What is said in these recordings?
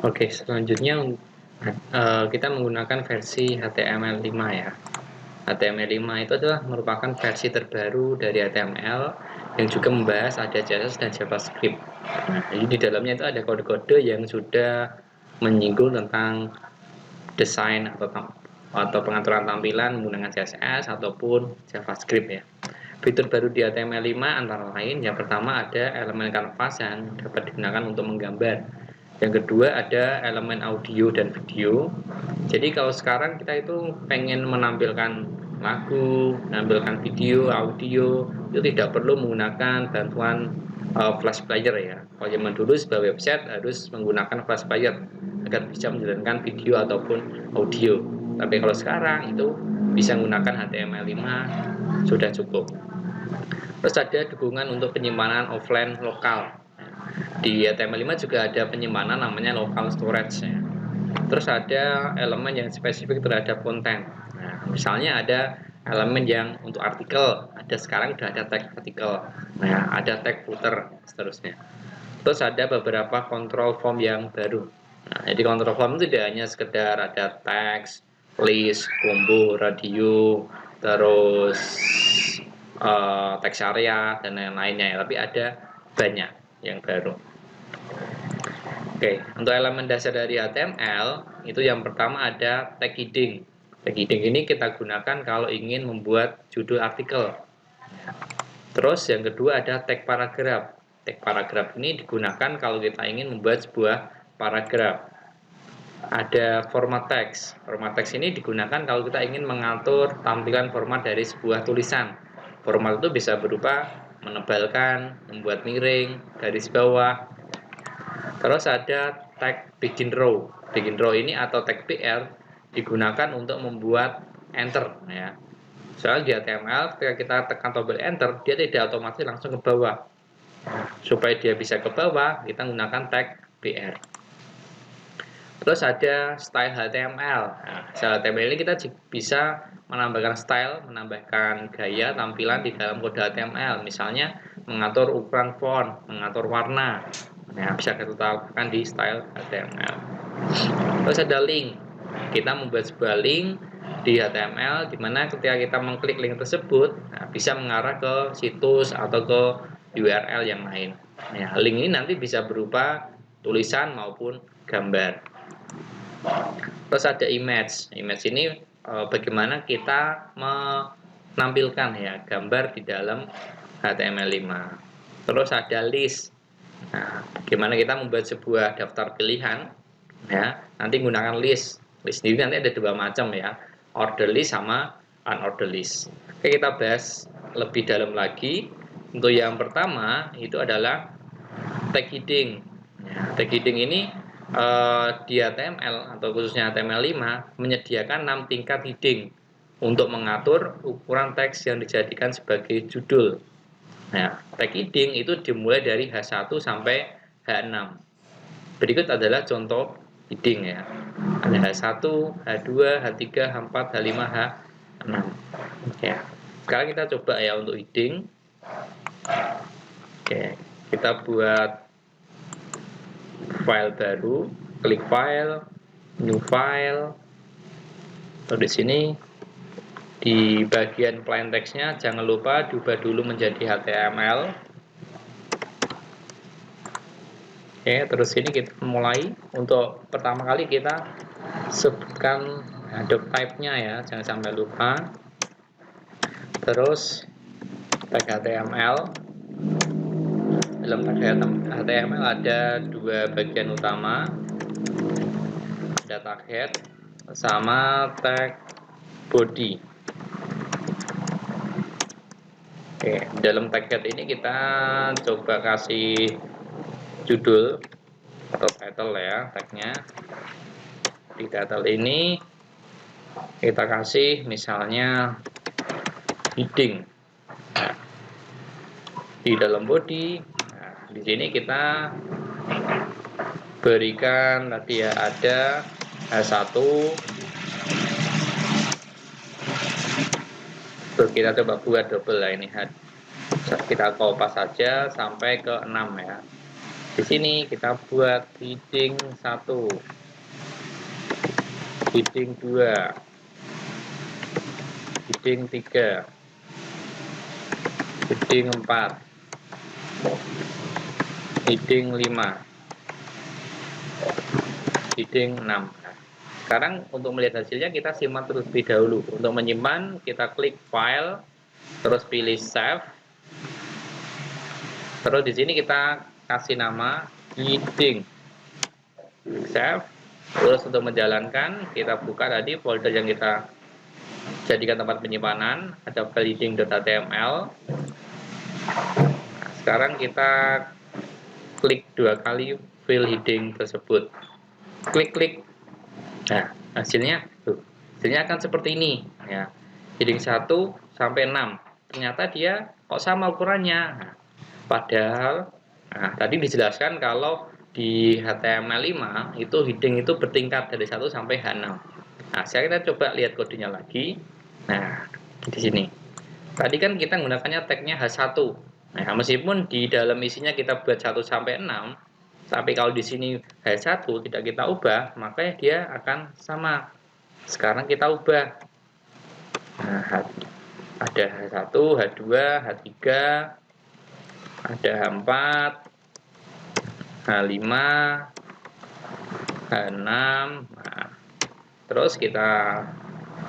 Oke, selanjutnya kita menggunakan versi HTML5 ya. HTML5 itu adalah merupakan versi terbaru dari HTML yang juga membahas ada CSS dan JavaScript. Nah, jadi di dalamnya itu ada kode-kode yang sudah menyinggung tentang desain atau pengaturan tampilan menggunakan CSS ataupun JavaScript ya. Fitur baru di HTML5 antara lain yang pertama ada elemen kanvas yang dapat digunakan untuk menggambar. Yang kedua ada elemen audio dan video. Jadi kalau sekarang kita itu pengen menampilkan lagu, menampilkan video, audio, itu tidak perlu menggunakan bantuan flash player ya. Kalau zaman dulu sebuah website harus menggunakan flash player agar bisa menjalankan video ataupun audio. Tapi kalau sekarang itu bisa menggunakan HTML5 sudah cukup. Terus ada dukungan untuk penyimpanan offline lokal. Di HTML5 juga ada penyimpanan namanya local storage ya. Terus ada elemen yang spesifik terhadap konten. Nah, misalnya ada elemen yang untuk artikel, ada sekarang sudah ada tag artikel. Nah, ada tag footer seterusnya. Terus ada beberapa control form yang baru. Nah, jadi control form itu tidak hanya sekedar ada teks, list, combo, radio, terus teks area dan lain-lainnya ya, tapi ada banyak yang baru. Oke, untuk elemen dasar dari HTML itu yang pertama ada tag heading. Tag heading ini kita gunakan kalau ingin membuat judul artikel. Terus yang kedua ada tag paragraf. Tag paragraf ini digunakan kalau kita ingin membuat sebuah paragraf. Ada format teks. Format teks ini digunakan kalau kita ingin mengatur tampilan format dari sebuah tulisan. Format itu bisa berupa menebalkan, membuat miring, garis bawah. Terus ada tag begin row. Begin row ini atau tag BR digunakan untuk membuat enter ya. Soalnya di HTML ketika kita tekan tombol enter, dia tidak otomatis langsung ke bawah. Supaya dia bisa ke bawah, kita menggunakan tag BR. Terus ada style HTML. Nah, style HTML ini kita bisa menambahkan style, menambahkan gaya tampilan di dalam kode HTML. Misalnya mengatur ukuran font, mengatur warna. Nah, bisa kita lakukan di style HTML. Terus ada link. Kita membuat sebuah link di HTML di mana ketika kita mengklik link tersebut, nah, bisa mengarah ke situs atau ke URL yang lain. Nah, link ini nanti bisa berupa tulisan maupun gambar. Terus ada image. Image ini bagaimana kita menampilkan ya gambar di dalam HTML5. Terus ada list. Nah, bagaimana kita membuat sebuah daftar pilihan ya, nanti menggunakan list. List ini nanti ada dua macam ya, order list sama unordered list. Oke, kita bahas lebih dalam lagi. Untuk yang pertama itu adalah tag heading. Ya, tag heading ini di HTML atau khususnya HTML5 menyediakan 6 tingkat heading untuk mengatur ukuran teks yang dijadikan sebagai judul. Nah, tag heading itu dimulai dari H1 sampai H6. Berikut adalah contoh heading ya. Ada H1, H2, H3, H4, H5, H6. Ya. Sekarang kita coba ya untuk heading. Oke, kita buat file baru, klik file, new file. Lalu di sini di bagian plain text-nya jangan lupa diubah dulu menjadi HTML. Oke, terus ini kita mulai. Untuk pertama kali kita sebutkan doc type-nya ya, jangan sampai lupa. Terus tag HTML. Dalam tag HTML ada dua bagian utama, ada tag head sama tag body. Oke, dalam tag head ini kita coba kasih judul atau title ya tagnya. Di title ini kita kasih misalnya heading. Nah, di dalam body, nah, di sini kita berikan tadi ya ada H1. Terus kita coba buat double lah ini. Kita kopas saja sampai ke 6 ya. Di sini kita buat heading 1, heading 2, heading 3, heading 4, heading 5, heading 6. Sekarang untuk melihat hasilnya kita simpan terlebih dahulu. Untuk menyimpan kita klik file, terus pilih save. Terus di sini kita kasih nama heading. Save. Terus untuk menjalankan kita buka tadi folder yang kita jadikan tempat penyimpanan, ada file heading.html. Nah, sekarang kita klik 2 kali file heading tersebut. Klik. Nah, hasilnya akan seperti ini ya. Heading 1 sampai 6. Ternyata dia kok sama ukurannya. Nah, padahal tadi dijelaskan kalau di HTML5 itu heading itu bertingkat dari 1 sampai H6. Nah, sekarang kita coba lihat kodenya lagi. Nah, di sini. Tadi kan kita menggunakannya tagnya H1. Nah, meskipun di dalam isinya kita buat 1 sampai 6, tapi kalau di sini H1 tidak kita ubah, maka dia akan sama. Sekarang kita ubah. Nah, ada H1, H2, H3, ada H4, H5, H6. Nah, terus kita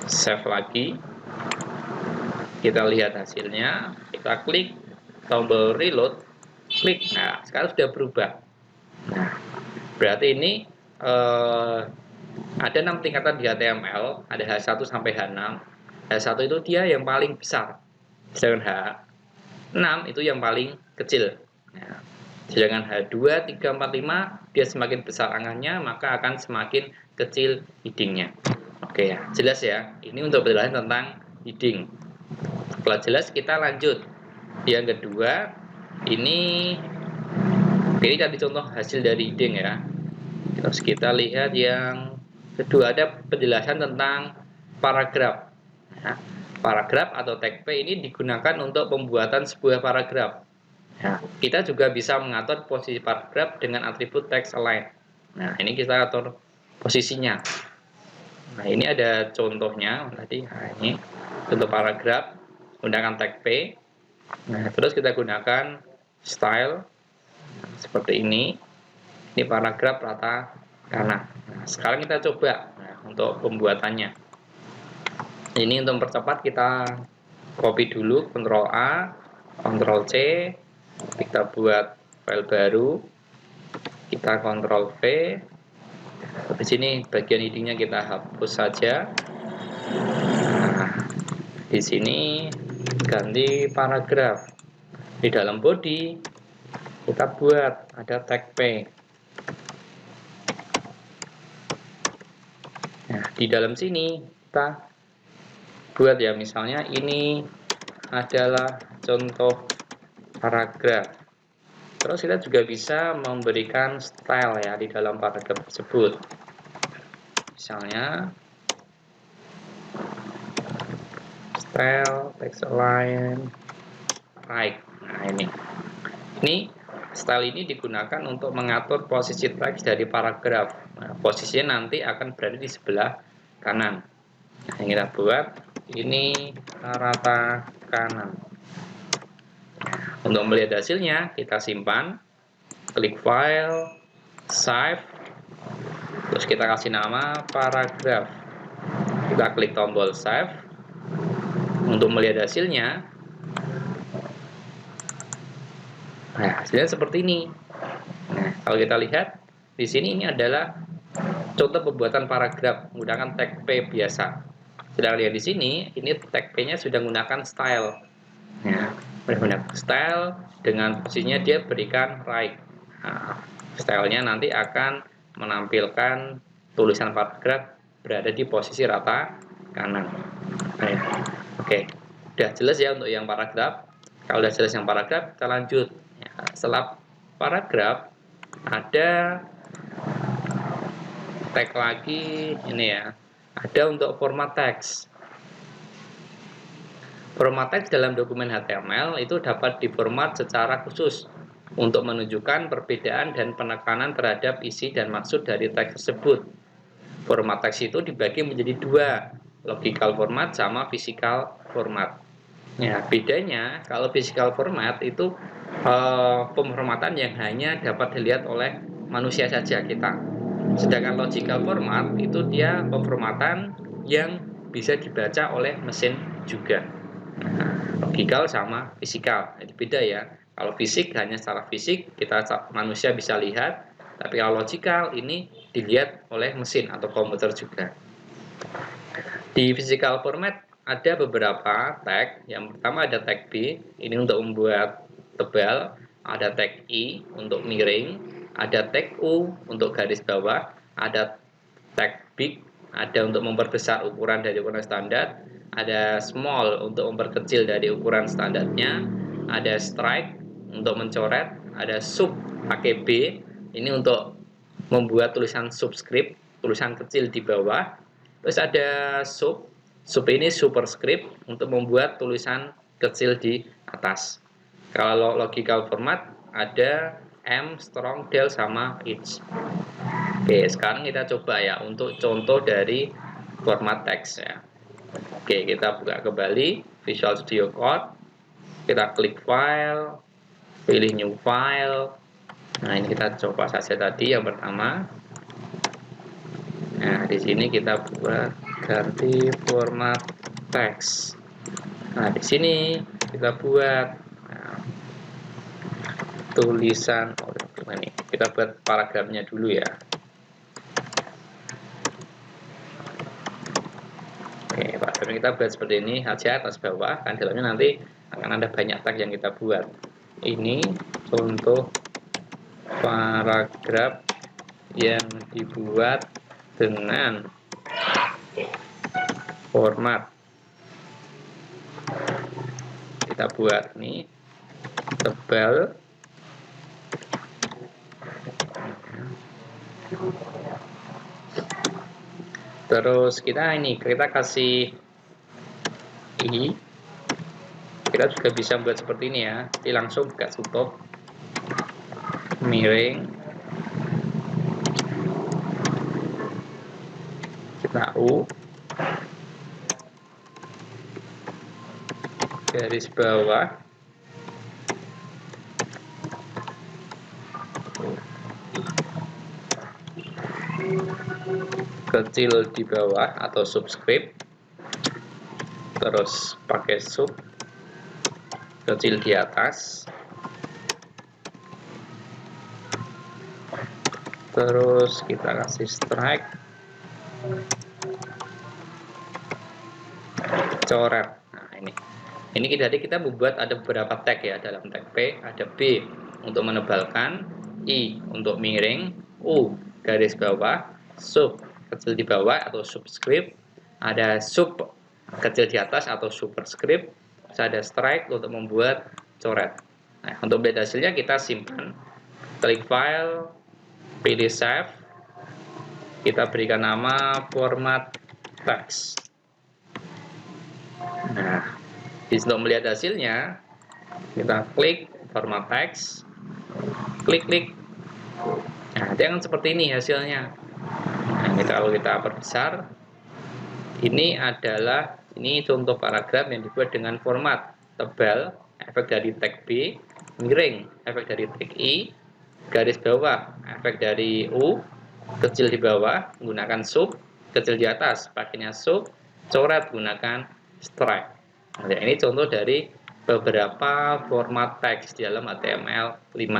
save lagi. Kita lihat hasilnya, kita klik tombol reload, klik. Nah, sekarang sudah berubah. Nah, berarti ini ada 6 tingkatan di HTML, ada H1 sampai H6. H1 itu dia yang paling besar, sedangkan H6 itu yang paling kecil. Nah, sedangkan H2, 3, 4, 5 dia semakin besar angkanya, maka akan semakin kecil headingnya. Oke ya, jelas ya. Ini untuk penjelasan tentang heading. Setelah jelas kita lanjut. Yang kedua, ini tadi contoh hasil dari heading ya. Terus kita lihat yang kedua, ada penjelasan tentang paragraf. Nah, paragraf atau tag P ini digunakan untuk pembuatan sebuah paragraf. Nah, kita juga bisa mengatur posisi paragraf dengan atribut text align. Nah, ini kita atur posisinya. Nah, ini ada contohnya tadi. Nah, ini contoh paragraf menggunakan tag P. Nah, terus kita gunakan style seperti ini. Ini paragraf rata kanan. Nah, sekarang kita coba untuk pembuatannya. Ini untuk mempercepat kita copy dulu, Ctrl A, Ctrl C, kita buat file baru, kita Ctrl V. Di sini bagian headingnya kita hapus saja. Nah, di sini ganti paragraf. Di dalam body kita buat ada tag P. Nah, di dalam sini kita buat ya, misalnya ini adalah contoh paragraf. Terus kita juga bisa memberikan style ya di dalam paragraf tersebut. Misalnya style, text align, right. Nah, ini style ini digunakan untuk mengatur posisi teks dari paragraf. Nah, posisinya nanti akan berada di sebelah kanan. Nah, yang kita buat ini rata kanan. Nah, untuk melihat hasilnya kita simpan, klik file, save, terus kita kasih nama paragraf. Kita klik tombol save. Untuk melihat hasilnya, nah, hasilnya seperti ini. Nah, kalau kita lihat di sini, ini adalah contoh pembuatan paragraf menggunakan tag P biasa. Sedang lihat di sini, ini tag P-nya sudah menggunakan style. Nah, menggunakan style dengan posisinya dia berikan right. Nah, stylenya nanti akan menampilkan tulisan paragraf berada di posisi rata kanan. Nah, oke, udah jelas ya untuk yang paragraf. Kalau udah jelas yang paragraf, kita lanjut. Ya, setelah paragraf ada tag lagi ini ya. Ada untuk format teks. Format teks dalam dokumen HTML itu dapat diformat secara khusus. untuk menunjukkan perbedaan dan penekanan terhadap isi dan maksud dari teks tersebut. Format teks itu dibagi menjadi dua, logical format sama physical format. Ya, bedanya kalau physical format itu pemformatan yang hanya dapat dilihat oleh manusia saja kita. Sedangkan logical format itu dia pemformatan yang bisa dibaca oleh mesin juga. Nah, logical sama physical, itu beda ya. Kalau fisik hanya secara fisik kita manusia bisa lihat, tapi kalau logical ini dilihat oleh mesin atau komputer juga. Di physical format ada beberapa tag. Yang pertama ada tag B, ini untuk membuat tebal. Ada tag I untuk miring. Ada tag U untuk garis bawah. Ada tag big, ada untuk memperbesar ukuran dari ukuran standar. Ada small untuk memperkecil dari ukuran standarnya. Ada strike untuk mencoret. Ada sub pakai B, ini untuk membuat tulisan subscript, tulisan kecil di bawah. Terus ada sub ini superscript untuk membuat tulisan kecil di atas. Kalau logical format ada M, strong, del, sama H. Oke, sekarang kita coba ya untuk contoh dari format teks ya. Oke, kita buka kembali Visual Studio Code. Kita klik file, pilih new file. Nah, ini kita coba saja tadi yang pertama. Nah, di sini kita buat ganti format teks. Nah, di sini kita buat tulisan, ini kita buat paragrafnya dulu ya. Oke, paragrafnya kita buat seperti ini saja atas bawah, kan dalamnya nanti akan ada banyak tag yang kita buat. Ini contoh paragraf yang dibuat dengan format. Kita buat ini tebal, terus kita kasih I. Kita juga bisa buat seperti ini ya, jadi langsung buka tutup, miring, kita U, garis bawah, kecil di bawah atau subscript, terus pakai sub, kecil di atas, terus kita kasih strike, coret. Nah, ini kita membuat ada beberapa tag ya. Dalam tag P ada B untuk menebalkan, I untuk miring, U garis bawah, sub kecil di bawah atau subscript, ada sub kecil di atas atau superscript, terus ada strike untuk membuat coret. Nah, untuk melihat hasilnya kita simpan, klik file, pilih save, kita berikan nama format text. Nah, untuk melihat hasilnya kita klik format text, klik. Nah, dia akan seperti ini hasilnya. Nah, kalau kita perbesar, ini contoh paragraf yang dibuat dengan format tebal, efek dari tag B, miring, efek dari tag I, garis bawah, efek dari U, kecil di bawah menggunakan sub, kecil di atas pakainya sub, coret gunakan strike. Nah, ini contoh dari beberapa format teks di dalam HTML5.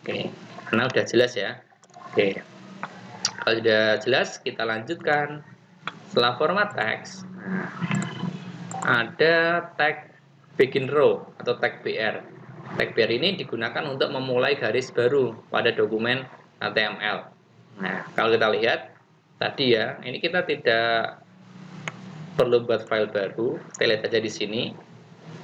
Oke, karena udah jelas ya. Oke, kalau sudah jelas kita lanjutkan. Setelah format teks, nah, ada tag begin row atau tag BR. Tag BR ini digunakan untuk memulai garis baru pada dokumen HTML. Nah, kalau kita lihat tadi ya, ini kita tidak perlu buat file baru. Kita lihat aja di sini.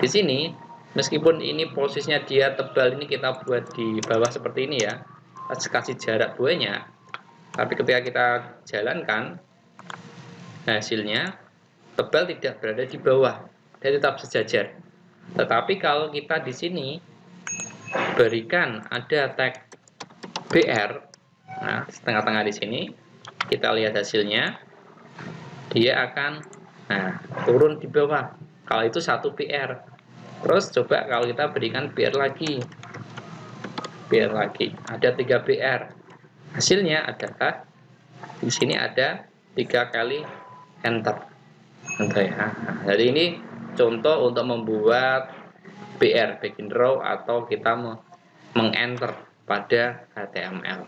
Di sini, meskipun ini posisinya dia tebal, ini kita buat di bawah seperti ini ya, kasih jarak banyak. Tapi ketika kita jalankan, hasilnya tebal tidak berada di bawah, dia tetap sejajar. Tetapi kalau kita di sini berikan ada tag BR, nah setengah-tengah di sini, kita lihat hasilnya, dia akan turun di bawah. Kalau itu 1 BR. Terus coba kalau kita berikan BR lagi, ada 3 BR. Hasilnya adalah di sini ada 3 kali enter. Ya. Jadi ini contoh untuk membuat BR, back in row, atau kita meng-enter pada HTML.